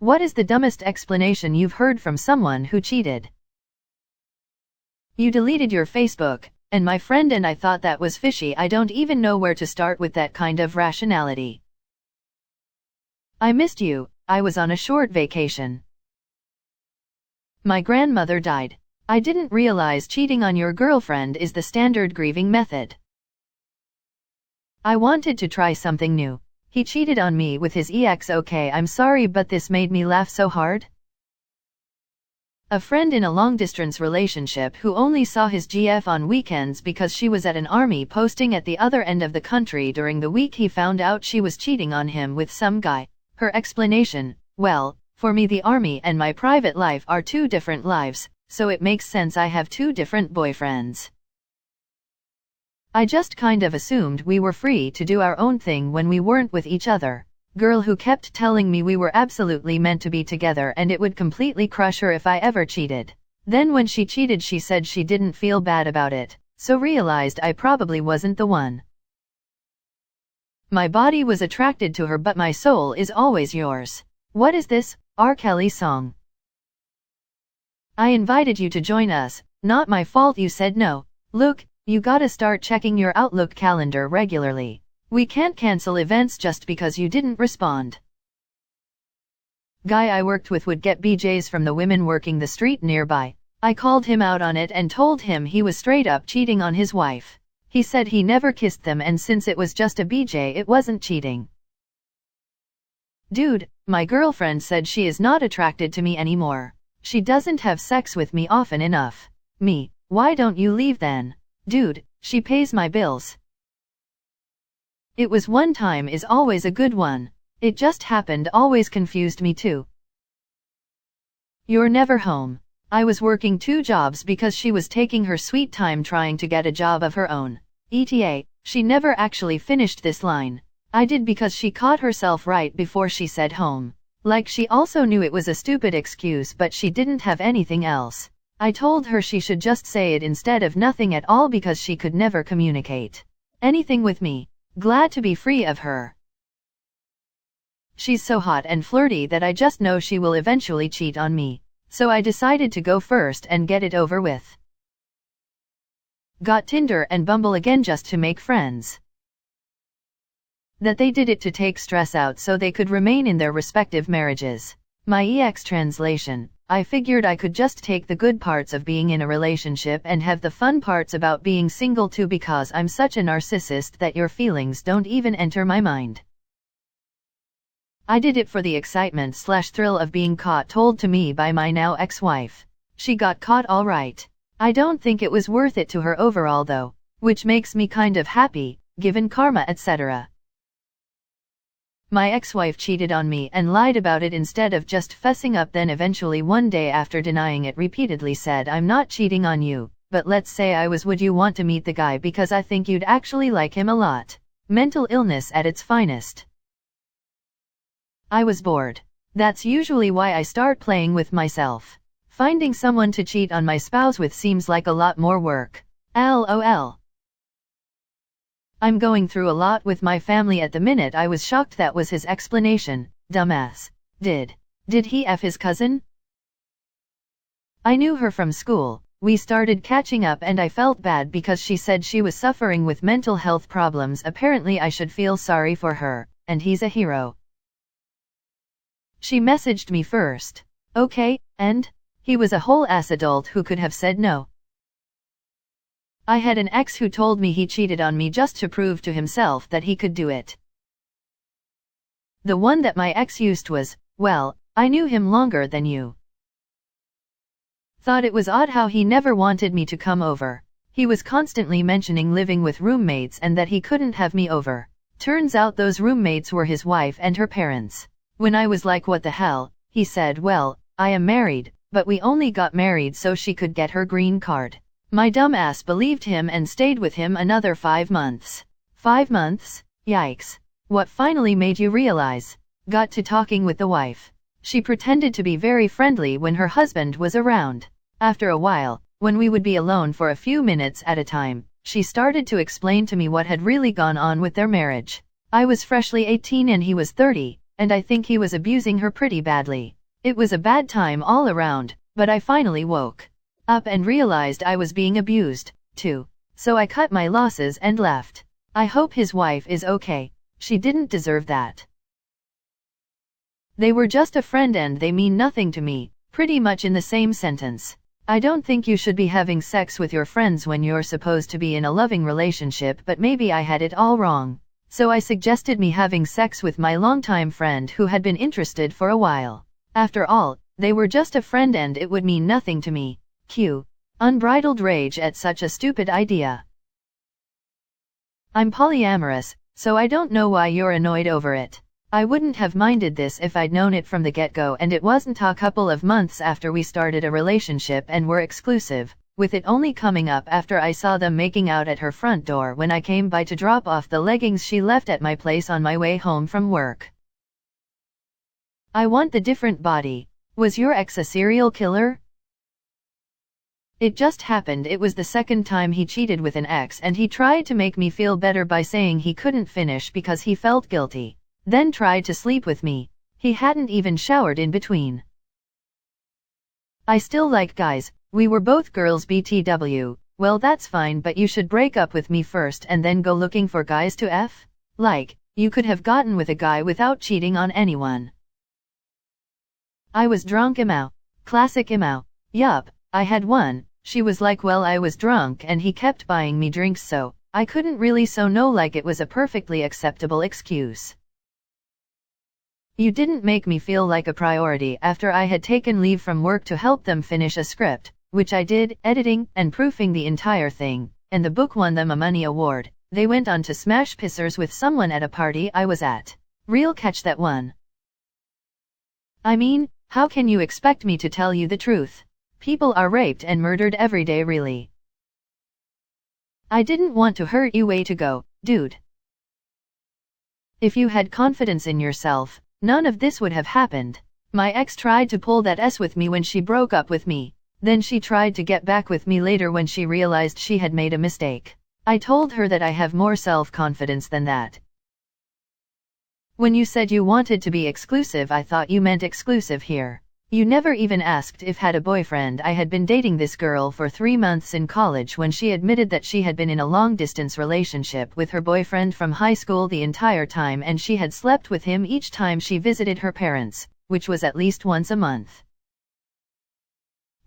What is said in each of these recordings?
What is the dumbest explanation you've heard from someone who cheated? You deleted your Facebook, and my friend and I thought that was fishy. I don't even know where to start with that kind of rationality. I missed you. I was on a short vacation. My grandmother died. I didn't realize cheating on your girlfriend is the standard grieving method. I wanted to try something new. He cheated on me with his ex. Okay, I'm sorry, but this made me laugh so hard. A friend in a long-distance relationship who only saw his GF on weekends because she was at an army posting at the other end of the country during the week he found out she was cheating on him with some guy. Her explanation, well, for me the army and my private life are two different lives, so it makes sense I have two different boyfriends. I just kind of assumed we were free to do our own thing when we weren't with each other. Girl who kept telling me we were absolutely meant to be together and it would completely crush her if I ever cheated. Then when she cheated she said she didn't feel bad about it, so realized I probably wasn't the one. My body was attracted to her but my soul is always yours. What is this, R. Kelly song? I invited you to join us, not my fault you said no. Look, you gotta start checking your Outlook calendar regularly. We can't cancel events just because you didn't respond. Guy I worked with would get BJs from the women working the street nearby. I called him out on it and told him he was straight up cheating on his wife. He said he never kissed them and since it was just a BJ it wasn't cheating. Dude, my girlfriend said she is not attracted to me anymore. She doesn't have sex with me often enough. Me, why don't you leave then? Dude, she pays my bills. It was one time is always a good one. It just happened always confused me too. You're never home. I was working 2 jobs because she was taking her sweet time trying to get a job of her own. ETA, she never actually finished this line. I did because she caught herself right before she said home. Like she also knew it was a stupid excuse but she didn't have anything else. I told her she should just say it instead of nothing at all because she could never communicate anything with me. Glad to be free of her. She's so hot and flirty that I just know she will eventually cheat on me. So I decided to go first and get it over with. Got Tinder and Bumble again just to make friends. That they did it to take stress out so they could remain in their respective marriages. My EX translation. I figured I could just take the good parts of being in a relationship and have the fun parts about being single too because I'm such a narcissist that your feelings don't even enter my mind. I did it for the excitement/thrill of being caught told to me by my now ex-wife. She got caught all right. I don't think it was worth it to her overall though, which makes me kind of happy, given karma etc. My ex-wife cheated on me and lied about it instead of just fessing up, then eventually one day after denying it repeatedly said I'm not cheating on you, but let's say I was. Would you want to meet the guy because I think you'd actually like him a lot. Mental illness at its finest. I was bored. That's usually why I start playing with myself. Finding someone to cheat on my spouse with seems like a lot more work. LOL. I'm going through a lot with my family at the minute. I was shocked that was his explanation. Dumbass. Did he F his cousin? I knew her from school. We started catching up and I felt bad because she said she was suffering with mental health problems. Apparently I should feel sorry for her, and he's a hero. She messaged me first. Okay, and? He was a whole ass adult who could have said no. I had an ex who told me he cheated on me just to prove to himself that he could do it. The one that my ex used was, well, I knew him longer than you. Thought it was odd how he never wanted me to come over. He was constantly mentioning living with roommates and that he couldn't have me over. Turns out those roommates were his wife and her parents. When I was like what the hell, he said well, I am married, but we only got married so she could get her green card. My dumb ass believed him and stayed with him another 5 months. 5 months? Yikes. What finally made you realize? Got to talking with the wife. She pretended to be very friendly when her husband was around. After a while, when we would be alone for a few minutes at a time, she started to explain to me what had really gone on with their marriage. I was freshly 18 and he was 30, and I think he was abusing her pretty badly. It was a bad time all around, but I finally woke up and realized I was being abused, too. So I cut my losses and left. I hope his wife is okay. She didn't deserve that. They were just a friend and they mean nothing to me, pretty much in the same sentence. I don't think you should be having sex with your friends when you're supposed to be in a loving relationship, but maybe I had it all wrong. So I suggested me having sex with my longtime friend who had been interested for a while. After all, they were just a friend and it would mean nothing to me. Q. Unbridled rage at such a stupid idea. I'm polyamorous, so I don't know why you're annoyed over it. I wouldn't have minded this if I'd known it from the get-go, and it wasn't a couple of months after we started a relationship and were exclusive, with it only coming up after I saw them making out at her front door when I came by to drop off the leggings she left at my place on my way home from work. I want the different body. Was your ex a serial killer? It just happened it was the second time he cheated with an ex, and he tried to make me feel better by saying he couldn't finish because he felt guilty. Then tried to sleep with me. He hadn't even showered in between. I still like guys, we were both girls BTW. Well, that's fine, but you should break up with me first and then go looking for guys to F? Like, you could have gotten with a guy without cheating on anyone. I was drunk emo. Classic emo. Yup, I had one. She was like, well, I was drunk and he kept buying me drinks, so I couldn't really know, like it was a perfectly acceptable excuse. You didn't make me feel like a priority after I had taken leave from work to help them finish a script, which I did, editing and proofing the entire thing, and the book won them a money award. They went on to smash pissers with someone at a party I was at. Real catch that one. I mean, how can you expect me to tell you the truth? People are raped and murdered every day, really. I didn't want to hurt you. Way to go, dude. If you had confidence in yourself, none of this would have happened. My ex tried to pull that S with me when she broke up with me. Then she tried to get back with me later when she realized she had made a mistake. I told her that I have more self-confidence than that. When you said you wanted to be exclusive, I thought you meant exclusive here. You never even asked if I had a boyfriend. I had been dating this girl for 3 months in college when she admitted that she had been in a long-distance relationship with her boyfriend from high school the entire time, and she had slept with him each time she visited her parents, which was at least once a month.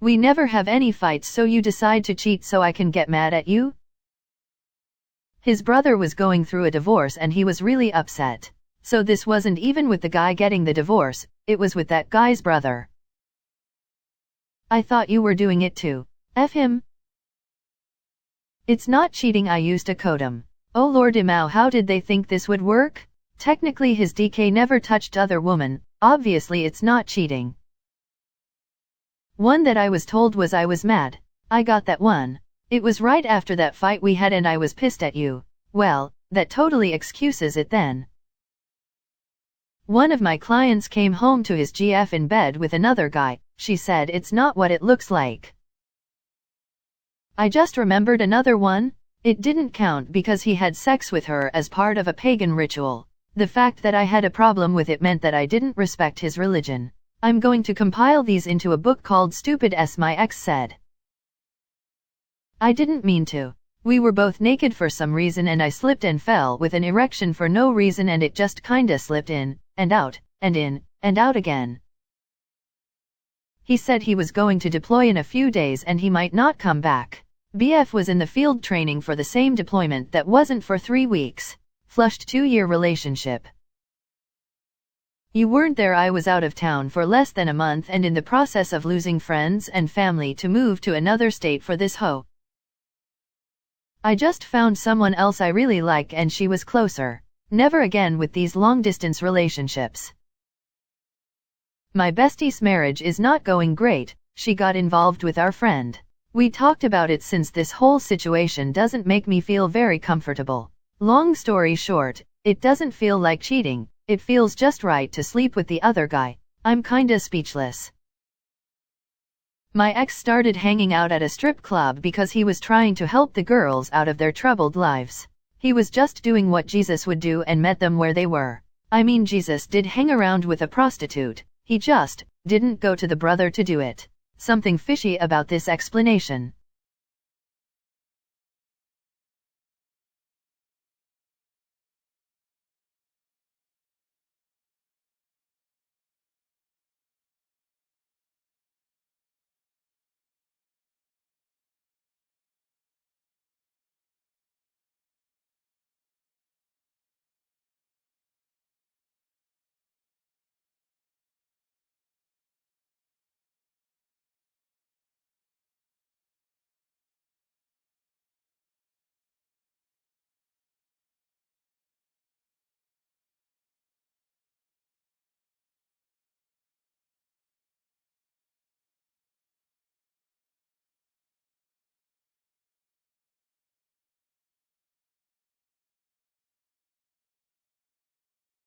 We never have any fights, so you decide to cheat so I can get mad at you? His brother was going through a divorce and he was really upset. So this wasn't even with the guy getting the divorce, it was with that guy's brother. I thought you were doing it too. F him. It's not cheating, I used a codem. Oh Lord Imau, how did they think this would work? Technically his DK never touched other woman, obviously it's not cheating. One that I was told was I was mad. I got that one. It was right after that fight we had and I was pissed at you. Well, that totally excuses it then. One of my clients came home to his GF in bed with another guy. She said it's not what it looks like. I just remembered another one. It didn't count because he had sex with her as part of a pagan ritual. The fact that I had a problem with it meant that I didn't respect his religion. I'm going to compile these into a book called Stupid S, my ex said. I didn't mean to. We were both naked for some reason and I slipped and fell with an erection for no reason, and it just kinda slipped in, and out, and in, and out again. He said he was going to deploy in a few days and he might not come back. BF was in the field training for the same deployment that wasn't for 3 weeks. Flushed 2-year relationship. You weren't there. I was out of town for less than a month and in the process of losing friends and family to move to another state for this hoe. I just found someone else I really like and she was closer. Never again with these long-distance relationships. My bestie's marriage is not going great. She got involved with our friend. We talked about it since this whole situation doesn't make me feel very comfortable. Long story short, it doesn't feel like cheating. It feels just right to sleep with the other guy. I'm kinda speechless. My ex started hanging out at a strip club because he was trying to help the girls out of their troubled lives. He was just doing what Jesus would do and met them where they were. I mean, Jesus did hang around with a prostitute, he just didn't go to the brother to do it. Something fishy about this explanation.